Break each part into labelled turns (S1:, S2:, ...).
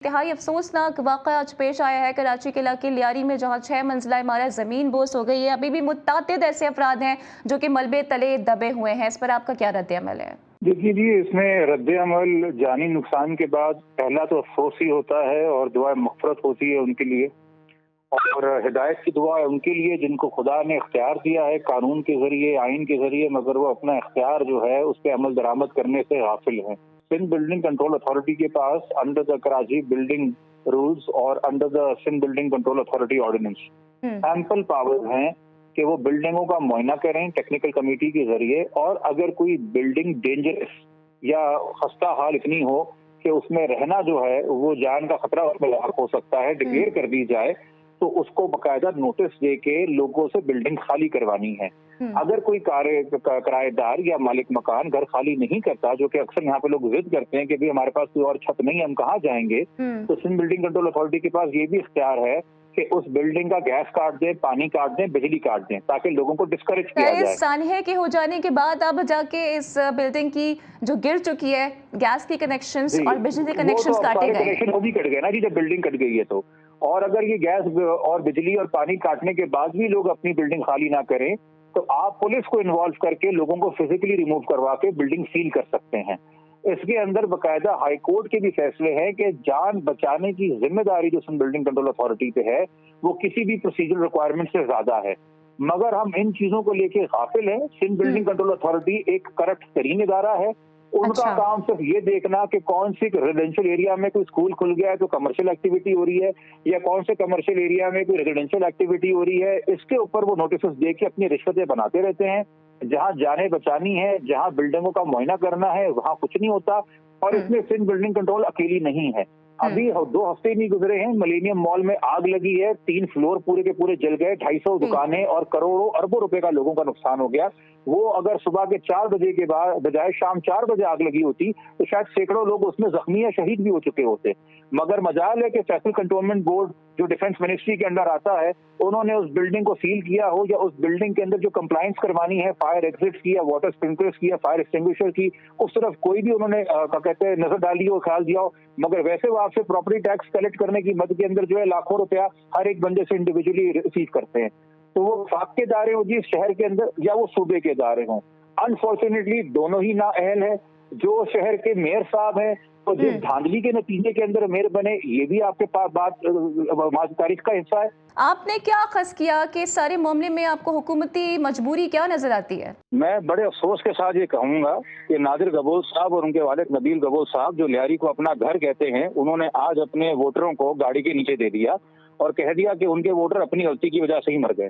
S1: इंतहाई अफसोसनाक वाक़या आज पेश आया है कराची के इलाके लियारी में, जहां 6 मंजिला इमारत ज़मीन बोस हो गई है। अभी भी मुतअद्दिद ऐसे अफराद हैं जो कि मलबे तले दबे हुए हैं। इस पर आपका क्या रद्द-ए-अमल है?
S2: देखिए जी, इसमें रद्द-ए-अमल जानी नुकसान के बाद पहला तो अफसोस ही होता है और दुआ मग़फ़िरत होती है उनके लिए, और हिदायत की दुआ है उनके लिए जिनको खुदा ने इख्तियार दिया है कानून के ज़रिए, आइन के ज़रिए, मगर वो अपना इख्तियार जो है उस पे अमल दरामद करने से गाफिल हैं। सिंध बिल्डिंग कंट्रोल अथॉरिटी के पास under the Karachi building rules और under the Sindh building control authority ordinance ample powers हैं कि वो बिल्डिंगों का मुआयना करें टेक्निकल कमेटी के जरिए, और अगर कोई बिल्डिंग डेंजरस या खस्ता हाल इतनी हो कि उसमें रहना जो है वो जान का खतरा उसमें हो सकता है, डिक्लेयर कर दी जाए, तो उसको बकायदा नोटिस दे के लोगों से बिल्डिंग खाली करवानी है। अगर कोई किराएदार या मालिक मकान घर खाली नहीं करता, जो कि अक्सर यहाँ पे लोग जिद करते हैं कि भाई हमारे पास कोई और छत नहीं है, हम कहाँ जाएंगे, तो सिंध बिल्डिंग कंट्रोल अथॉरिटी के पास ये भी इख्तियार है कि उस बिल्डिंग का गैस काट दें, पानी काट दें, बिजली काट दें, ताकि लोगों को डिस्करेज किया जाए।
S1: सानहे के हो जाने के बाद अब जाके इस बिल्डिंग की जो गिर चुकी है, गैस के कनेक्शंस और बिजली के कनेक्शंस काटे गए,
S2: कनेक्शन वो भी कट गए ना जी, जब बिल्डिंग कट गई है तो। और अगर ये गैस और बिजली और पानी काटने के बाद भी लोग अपनी बिल्डिंग खाली ना करें, तो आप पुलिस को इन्वॉल्व करके लोगों को फिजिकली रिमूव करवा के बिल्डिंग सील कर सकते हैं। इसके अंदर बकायदा हाई कोर्ट के भी फैसले हैं कि जान बचाने की जिम्मेदारी जो सिंध बिल्डिंग कंट्रोल अथॉरिटी पे है वो किसी भी प्रोसीजरल रिक्वायरमेंट से ज्यादा है, मगर हम इन चीजों को लेके गाफिल हैं। सिंध बिल्डिंग कंट्रोल अथॉरिटी एक करप्ट तरीन इदारा है। उनका काम सिर्फ ये देखना कि कौन सी रेजिडेंशियल एरिया में कोई स्कूल खुल गया है तो कमर्शियल एक्टिविटी हो रही है, या कौन से कमर्शियल एरिया में कोई रेजिडेंशियल एक्टिविटी हो रही है, इसके ऊपर वो नोटिस दे के अपनी रिश्वतें बनाते रहते हैं। जहां जाने बचानी है, जहां बिल्डिंगों का मुआयना करना है, वहां कुछ नहीं होता। और इसमें सिंध बिल्डिंग कंट्रोल अकेली नहीं है। अभी 2 हफ्ते नहीं गुजरे हैं, मिलेनियम मॉल में आग लगी है, 3 फ्लोर पूरे के पूरे जल गए, 250 दुकानें और करोड़ों अरबों रुपए का लोगों का नुकसान हो गया। वो अगर सुबह के 4 बजे के बाद बजाय शाम 4 बजे आग लगी होती तो शायद सैकड़ों लोग उसमें जख्मी या शहीद भी हो चुके होते। मगर मजाल है कि फैसल कंटोनमेंट बोर्ड जो डिफेंस मिनिस्ट्री के अंदर आता है, उन्होंने उस बिल्डिंग को सील किया हो, या उस बिल्डिंग के अंदर जो कंप्लायंस करवानी है, फायर एग्जिट्स की या वाटर स्प्रिंकलर्स की या फायर एक्सटिंग्विशर की, उस तरफ कोई भी उन्होंने कहते हैं नजर डाली हो, ख्याल दिया हो। मगर वैसे वो आपसे प्रॉपर्टी टैक्स कलेक्ट करने की मद के अंदर जो है लाखों रुपया हर एक बंदे से इंडिविजुअली रिसीव करते हैं। तो वो वफाक के इदारे हो जी शहर के अंदर, या वो सूबे के इदारे हों, अनफॉर्चुनेटली दोनों ही नाअहल है। जो शहर के मेयर साहब हैं तो जिस धांधली के नतीजे के अंदर मेयर बने, ये भी आपके पास बात तारीख का हिस्सा है।
S1: आपने क्या खस किया कि सारे मामले में आपको हुकूमती मजबूरी क्या नजर आती है?
S2: मैं बड़े अफसोस के साथ ये कहूंगा कि नादिर गबोल साहब और उनके वालिद नबील गबोल साहब, जो लियारी को अपना घर कहते हैं, उन्होंने आज अपने वोटरों को गाड़ी के नीचे दे दिया और कह दिया कि उनके वोटर अपनी गलती की वजह से ही मर गए।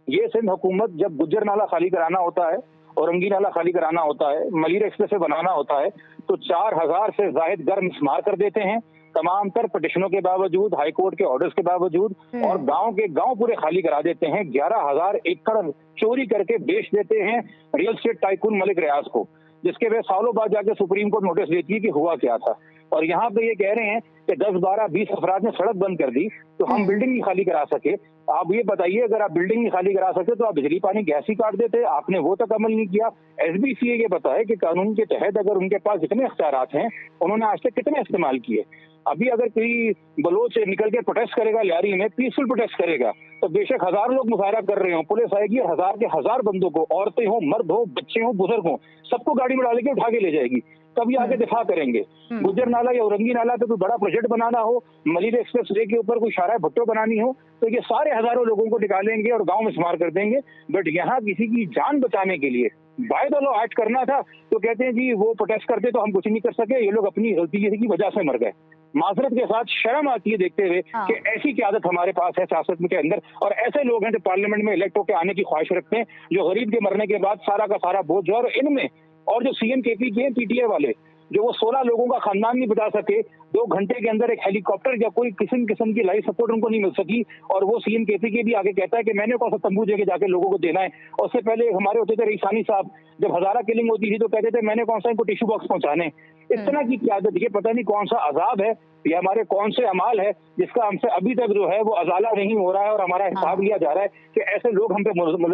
S2: ये सिंध हुकूमत जब गुज्जर नाला खाली कराना होता है, औरंगी नाला खाली कराना होता है, मलिर एक्सप्रेस से बनाना होता है, तो 4000 से जायद घर मिसमार कर देते हैं, तमाम तर पिटिशनों के बावजूद, हाई कोर्ट के ऑर्डर्स के बावजूद, और गांव के गांव पूरे खाली करा देते हैं। 11,000 एकड़ चोरी करके बेच देते हैं रियल एस्टेट टाइकून मलिक रियाज को, जिसके वे सालों बाद जाके सुप्रीम कोर्ट नोटिस देती है कि हुआ क्या था। और यहाँ पे ये कह रहे हैं कि 10, 12, 20 अफराद ने सड़क बंद कर दी तो हम बिल्डिंग नहीं खाली करा सके। आप ये बताइए, अगर आप बिल्डिंग नहीं खाली करा सकते तो आप बिजली पानी गैस ही काट देते, आपने वो तक अमल नहीं किया। SBCA ये बताए कि कानून के तहत अगर उनके पास जितने इख्तियारात हैं उन्होंने आज तक कितने इस्तेमाल किए। अभी अगर कोई बलोच निकल के प्रोटेस्ट करेगा लियारी में, पीसफुल प्रोटेस्ट करेगा, तो बेशक 1000 लोग मुजाहरा कर रहे हो, पुलिस आएगी और 1000 के 1000 बंदों को, औरतें हो, मर्द हो, बच्चे हो, बुजुर्ग हो, सबको गाड़ी में डाल के उठा के ले जाएगी। तभी आगे दिफा करेंगे। गुज्जर नाला या औरंगी नाला पे कोई बड़ा प्रोजेक्ट बनाना हो, मलिर एक्सप्रेस वे के ऊपर कोई शारा भट्टो बनानी हो, तो ये सारे हजारों लोगों को निकालेंगे और गांव में शुमार कर देंगे। बट यहाँ किसी की जान बचाने के लिए बाय द लॉ एक्ट करना था, तो कहते हैं जी वो प्रोटेस्ट करते तो हम कुछ नहीं कर सके, ये लोग अपनी गलती की वजह से मर गए। माजरत के साथ शर्म आती है देखते हुए कि ऐसी क़यादत हमारे पास है सियासत के अंदर, और ऐसे लोग हैं जो पार्लियामेंट में इलेक्ट होकर आने की ख्वाहिश रखते हैं, जो गरीब के मरने के बाद सारा का सारा बोझ, और इनमें और जो CM KP के हैं PTA वाले, जो वो 16 लोगों का खानदान नहीं बचा सके, 2 घंटे के अंदर एक हेलीकॉप्टर या कोई किस्म की लाइफ सपोर्ट उनको नहीं मिल सकी, और वो CM KP के भी आगे कहता है कि मैंने कौन सा तंबू जगह जाके लोगों को देना है। और उससे पहले हमारे होते थे रईसानी साहब, जब हजारा किलिंग होती थी तो कहते थे मैंने कौन सा इनको टिश्यू बॉक्स पहुंचाने। इस तरह की क़यादत, ये पता नहीं कौन सा अजाब है या हमारे कौन से अमाल है जिसका हमसे अभी तक जो है वो अजाला नहीं हो रहा है, और हमारा हिसाब लिया जा रहा है कि ऐसे लोग हम पे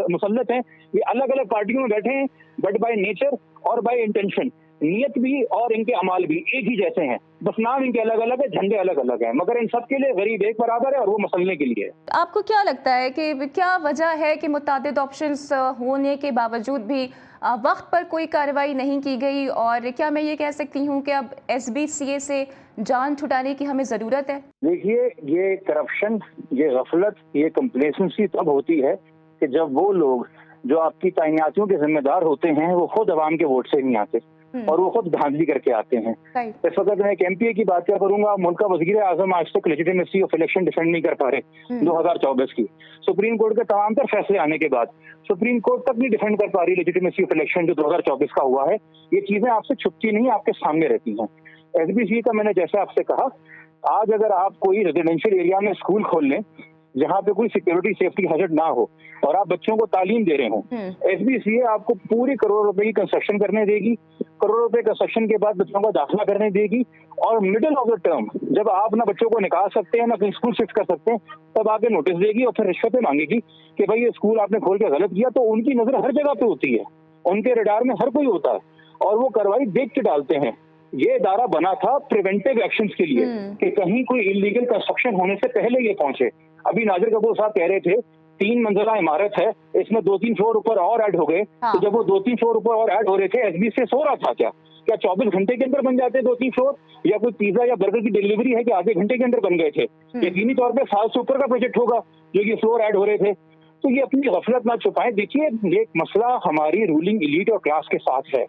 S2: मुसल्लत हैं। ये अलग अलग पार्टियों में बैठे हैं, बट बाय नेचर और बाय इंटेंशन नीयत भी और इनके अमाल भी एक ही जैसे हैं। बस नाम इनके अलग अलग है, झंडे अलग अलग है, मगर इन सब के लिए गरीब एक बराबर है और वो मसलने के लिए है।
S1: आपको क्या लगता है कि क्या वजह है कि मुतअद्दिद ऑप्शंस होने के बावजूद भी वक्त पर कोई कार्रवाई नहीं की गई, और क्या मैं ये कह सकती हूँ कि अब एसबीसीए से जान छुटाने की हमें ज़रूरत है?
S2: देखिए, ये करप्शन, ये गफलत, ये कंप्लेसेंसी तब होती है कि जब वो लोग जो आपकी तैनातियों के जिम्मेदार होते हैं वो खुद अवाम के वोट से नहीं आते और वो खुद धांधली करके आते हैं। इस वक्त मैं एक एमपीए की बात क्या करूंगा, मुल्क का वजीर आजम आज तक लेजिटिमेसी ऑफ इलेक्शन डिफेंड नहीं कर पा रहे 2024 की। सुप्रीम कोर्ट के तमाम तर फैसले आने के बाद सुप्रीम कोर्ट तक नहीं डिफेंड कर पा रही लेजिटिमेसी ऑफ इलेक्शन जो 2024 का हुआ है। ये चीजें आपसे छुपती नहीं, आपके सामने रहती हैं। एसबीसी का मैंने जैसे आपसे कहा, आज अगर आप कोई रेजिडेंशियल एरिया में स्कूल खोल लें जहाँ पे कोई सिक्योरिटी सेफ्टी हैजर्ड ना हो और आप बच्चों को तालीम दे रहे हो, एसबीसीए आपको पूरी करोड़ रुपए की कंस्ट्रक्शन करने देगी। करोड़ रुपए कंस्ट्रक्शन के बाद बच्चों का दाखिला करने देगी और मिडिल ऑफ द टर्म जब आप अपना बच्चों को निकाल सकते हैं, ना कहीं स्कूल शिफ्ट कर सकते हैं, तब आके नोटिस देगी और फिर रिश्वतें मांगेगी कि भाई ये स्कूल आपने खोल के गलत किया। तो उनकी नजर हर जगह पे होती है, उनके रडार में हर कोई होता है और वो कार्रवाई देख के डालते हैं। ये इदारा बना था प्रिवेंटिव एक्शंस के लिए कि कहीं कोई इलीगल कंस्ट्रक्शन होने से पहले ये पहुंचे। अभी नाजिर कपूर साहब कह रहे थे 3 मंजिला इमारत है, इसमें 2-3 फ्लोर ऊपर और ऐड हो गए। तो जब वो 2-3 फ्लोर ऊपर और ऐड हो रहे थे, एसबीसीए सो रहा था क्या 24 घंटे के अंदर बन जाते 2-3 फ्लोर, या कोई पिज्जा या बर्गर की डिलीवरी है कि आधे घंटे के अंदर बन गए थे? यकीनी तौर पे 7 से ऊपर का प्रोजेक्ट होगा जो ये फ्लोर ऐड हो रहे थे। तो ये अपनी गफलत ना छुपाएं। देखिए, ये मसला हमारी रूलिंग एलीट और क्लास के साथ है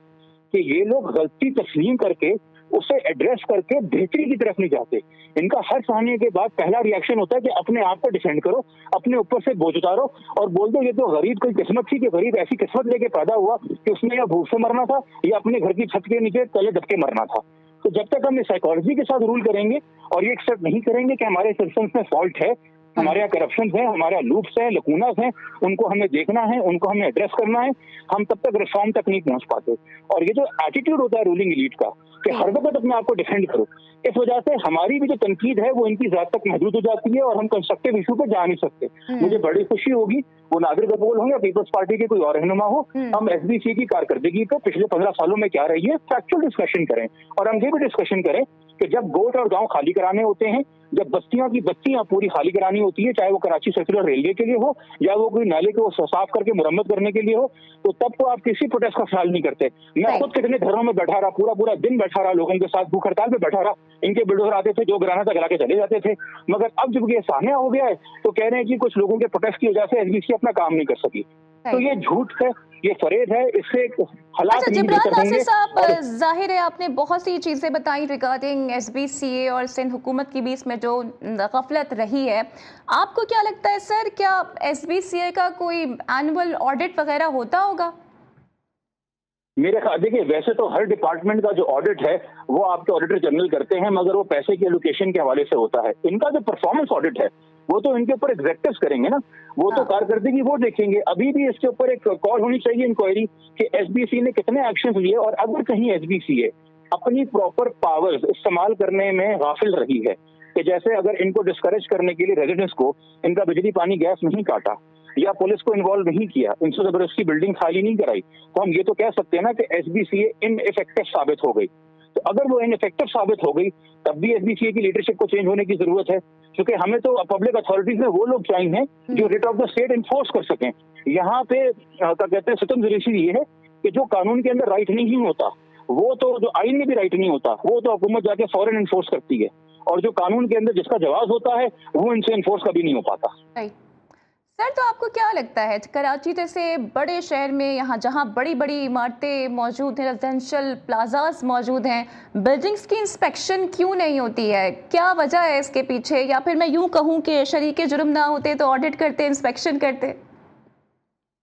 S2: कि ये लोग गलती तस्लीम करके उसे एड्रेस करके बेहतरी की तरफ नहीं जाते। इनका हर सामने के बाद पहला रिएक्शन होता है कि अपने आप को डिफेंड करो, अपने ऊपर से बोझ उतारो और बोल दो ये तो गरीब कोई किस्मत थी कि गरीब ऐसी किस्मत लेके पैदा हुआ कि उसने या भूख से मरना था या अपने घर की छत के नीचे तले दबके मरना था। तो जब तक हम इस साइकोलॉजी के साथ रूल करेंगे और ये एक्सेप्ट नहीं करेंगे कि हमारे सिस्टम में फॉल्ट है, हमारे यहाँ करप्शन है, हमारे यहाँ लूप्स हैं, लकूनास हैं, उनको हमें देखना है, उनको हमें एड्रेस करना है, हम तब तक रिफॉर्म तक नहीं पहुंच पाते। और ये जो एटीट्यूड होता है रूलिंग एलीट का कि हर वक्त अपने आप को डिफेंड करो, इस वजह से हमारी भी जो तनकीद है वो इनकी ज़ात तक महदूद हो जाती है और हम कंस्ट्रक्टिव इशू पे जा नहीं सकते। मुझे बड़ी खुशी होगी वो नादिर कपूर हो या पीपल्स पार्टी के कोई और रहनुमा हो, हम एसबीसी की कारकर्दगी पे पिछले 15 सालों में क्या रही है फैक्चुअल डिस्कशन करें और हम ये भी डिस्कशन करें कि जब गोट और गांव खाली कराने होते हैं, जब बस्तियों की बत्तियां पूरी खाली करानी होती है, चाहे वो कराची सर्कुलर रेलवे के लिए हो या वो कोई नाले को साफ करके मुरम्मत करने के लिए हो, तो तब तो आप किसी प्रोटेस्ट का ख्याल नहीं करते। मैं खुद कितने घरों में बैठा रहा, पूरा दिन बैठा रहा, लोगों के साथ भूख हड़ताल पे बैठा रहा, इनके बुलडोजर आते थे जो गिराना था गिरा के चले जाते थे। मगर अब जब ये सामने हो गया है तो कह रहे हैं कि कुछ लोगों के प्रोटेस्ट की वजह से एसबीसी अपना काम नहीं कर सकी। तो ये झूठ है, ये फरेब है, इससे हालात
S1: अच्छा
S2: नहीं
S1: जिब्रान
S2: बेहतर होंगे।
S1: नासिर साहब, जाहिर है आपने बहुत सी चीज़ें बताई रिगार्डिंग एसबीसीए और सिंध हुकूमत के बीच में जो गफलत रही है। आपको क्या लगता है सर, क्या एसबीसीए का कोई एनुअल ऑडिट वगैरह होता होगा?
S2: मेरे ख्याल देखिए, वैसे तो हर डिपार्टमेंट का जो ऑडिट है वो आपके ऑडिटर जनरल करते हैं, मगर वो पैसे की एलोकेशन के हवाले से होता है। इनका जो परफॉर्मेंस ऑडिट है वो तो इनके ऊपर एग्जेक्टिव्स करेंगे ना, वो तो कारकर्दगी वो देखेंगे। अभी भी इसके ऊपर एक कॉल होनी चाहिए इंक्वायरी कि एसबीसी ने कितने एक्शन लिए और अगर कहीं एसबीसी अपनी प्रॉपर पावर्स इस्तेमाल करने में गाफिल रही है कि जैसे अगर इनको डिस्करेज करने के लिए रेजिडेंट्स को इनका बिजली पानी गैस नहीं काटा या पुलिस को इन्वॉल्व नहीं किया, इनसे जबरदस्ती बिल्डिंग खाली नहीं कराई, तो हम ये तो कह सकते हैं ना कि एसबीसीए इनइफेक्टिव साबित हो गई। तो अगर वो इनइफेक्टिव साबित हो गई तब भी एसबीसीए की लीडरशिप को चेंज होने की जरूरत है, क्योंकि हमें तो पब्लिक अथॉरिटीज में वो लोग चाहिए जो writ of the state enforce कर सकें। यहाँ पे क्या कहते हैं सितम जरीसी ये है कि जो कानून के अंदर राइट नहीं होता, वो तो जो आइन में भी राइट नहीं होता, वो तो हुकूमत जाके फौरन इन्फोर्स करती है, और जो कानून के अंदर जिसका जवाब होता है वो इनसे इन्फोर्स कभी नहीं हो पाता।
S1: सर, तो आपको क्या लगता है कराची जैसे बड़े शहर में, यहाँ जहाँ बड़ी बड़ी इमारतें मौजूद हैं, रेजिडेंशियल प्लाजाज मौजूद हैं, बिल्डिंग्स की इंस्पेक्शन क्यों नहीं होती है? क्या वजह है इसके पीछे? या फिर मैं यूं कहूँ कि शरीके जुर्म ना होते तो ऑडिट करते, इंस्पेक्शन करते?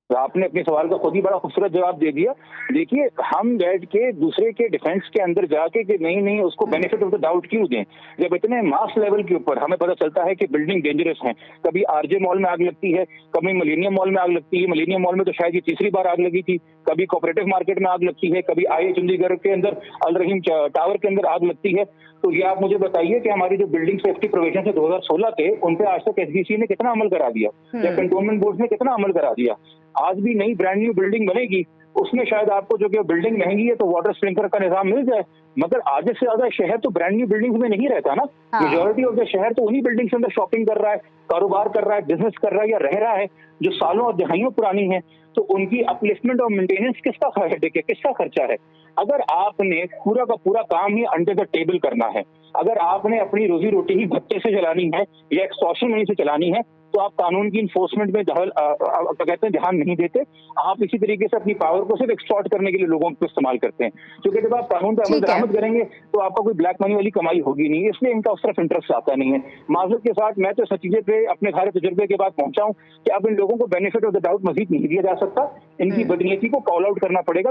S2: तो आपने अपने सवाल का खुद ही बड़ा खूबसूरत जवाब दे दिया। देखिए, हम बैठ के दूसरे के डिफेंस के अंदर जाके कि नहीं उसको बेनिफिट ऑफ द डाउट क्यों दें, जब इतने मास लेवल के ऊपर हमें पता चलता है कि बिल्डिंग डेंजरस है। कभी आरजे मॉल में आग लगती है, कभी मिलेनियम मॉल में आग लगती है, मिलेनियम मॉल में तो शायद ये तीसरी बार आग लगी थी, कभी कोऑपरेटिव मार्केट में आग लगती है, कभी आई चंडीगढ़ के अंदर अल रहीम टावर के अंदर आग लगती है। तो ये आप मुझे बताइए कि हमारी जो बिल्डिंग सेफ्टी प्रोविजन है 2016 के, उन पे आज तक एसबीसी ने कितना अमल करा दिया या कंटोनमेंट बोर्ड ने कितना अमल करा दिया? आज भी नई ब्रांड न्यू बिल्डिंग बनेगी उसमें शायद आपको जो कि बिल्डिंग महंगी है तो वाटर स्प्रिंकलर का निजाम मिल जाए, मगर आधे से ज्यादा शहर तो ब्रांड न्यू बिल्डिंग्स में नहीं रहता ना।
S1: हाँ।
S2: मेजोरिटी ऑफ द शहर तो उन्हीं बिल्डिंग्स के अंदर शॉपिंग कर रहा है, कारोबार कर रहा है, बिजनेस कर रहा है या रह रहा है, जो सालों और दहाइयों पुरानी है। तो उनकी अपलिफ्टमेंट और मेंटेनेंस किसका हेडेक है, किसका खर्चा है? अगर आपने पूरा का पूरा काम ही अंडर द टेबल करना है, अगर आपने अपनी रोजी रोटी ही भत्ते से चलानी है या एक्सटॉर्शन मनी से चलानी है, तो आप कानून की इन्फोर्समेंट में क्या कहते हैं ध्यान नहीं देते। आप इसी तरीके से अपनी पावर को सिर्फ एक्सटॉर्ट करने के लिए लोगों को इस्तेमाल करते हैं, क्योंकि जब आप कानून पर अमल
S1: ठीक है।
S2: दरामद करेंगे तो आपका कोई ब्लैक मनी वाली कमाई होगी नहीं, इसलिए इनका उस तरफ इंटरेस्ट आता नहीं है। माजरत के साथ मैं तो इस नतीजे पे अपने सारे तजुर्बे के बाद पहुंचा हूं कि अब इन लोगों को बेनिफिट ऑफ द डाउट मजीद नहीं दिया जा सकता, इनकी बदनीयती को कॉल आउट करना पड़ेगा।